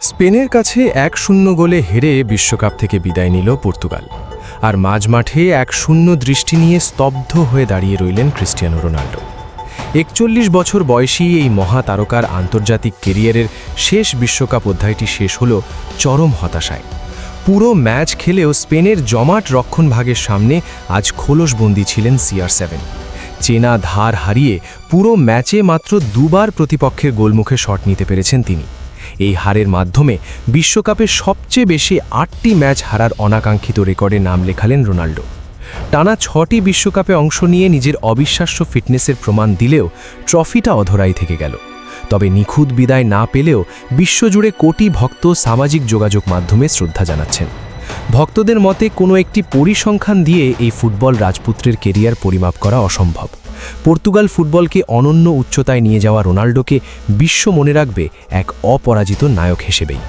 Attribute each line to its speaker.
Speaker 1: স্পেনের কাছে ১-০ গোলে হেরে বিশ্বকাপ থেকে বিদায় নিল পর্তুগাল। আর মাঝমাঠে ১-০ দৃষ্টি নিয়ে স্তব্ধ হয়ে দাঁড়িয়ে রইলেন ক্রিস্টিয়ানো রোনাল্ডো। ৪১ বছর বয়সী এই মহাতারকার আন্তর্জাতিক কেরিয়ারের শেষ বিশ্বকাপ অধ্যায়টি শেষ হল চরম হতাশায়। পুরো ম্যাচ খেলেও স্পেনের জমাট রক্ষণভাগের সামনে আজ খোলসবন্দী ছিলেন CR7। চেনা ধার হারিয়ে পুরো ম্যাচে মাত্র দুবার প্রতিপক্ষের গোলমুখে শট নিতে পেরেছেন তিনি। এই হারের মাধ্যমে বিশ্বকাপে সবচেয়ে বেশি ৮টি ম্যাচ হারার অনাকাঙ্ক্ষিত রেকর্ডে নাম লেখালেন রোনাল্ডো। টানা ৬টি বিশ্বকাপে অংশ নিয়ে নিজের অবিশ্বাস্য ফিটনেসের প্রমাণ দিলেও ট্রফিটা অধরাই থেকে গেল। তবে নিখুঁত বিদায় না পেলেও বিশ্বজুড়ে কোটি ভক্ত সামাজিক যোগাযোগ মাধ্যমে শ্রদ্ধা জানাচ্ছেন। ভক্তদের মতে কোনো একটি পরিসংখ্যান দিয়ে এই ফুটবল রাজপুত্রের কেরিয়ার পরিমাপ করা অসম্ভব। পর্তুগাল ফুটবলকে অনন্য উচ্চতায় নিয়ে যাওয়া রোনাল্ডোকে বিশ্ব মনে রাখবে এক অপরাজিত নায়ক হিসেবেই।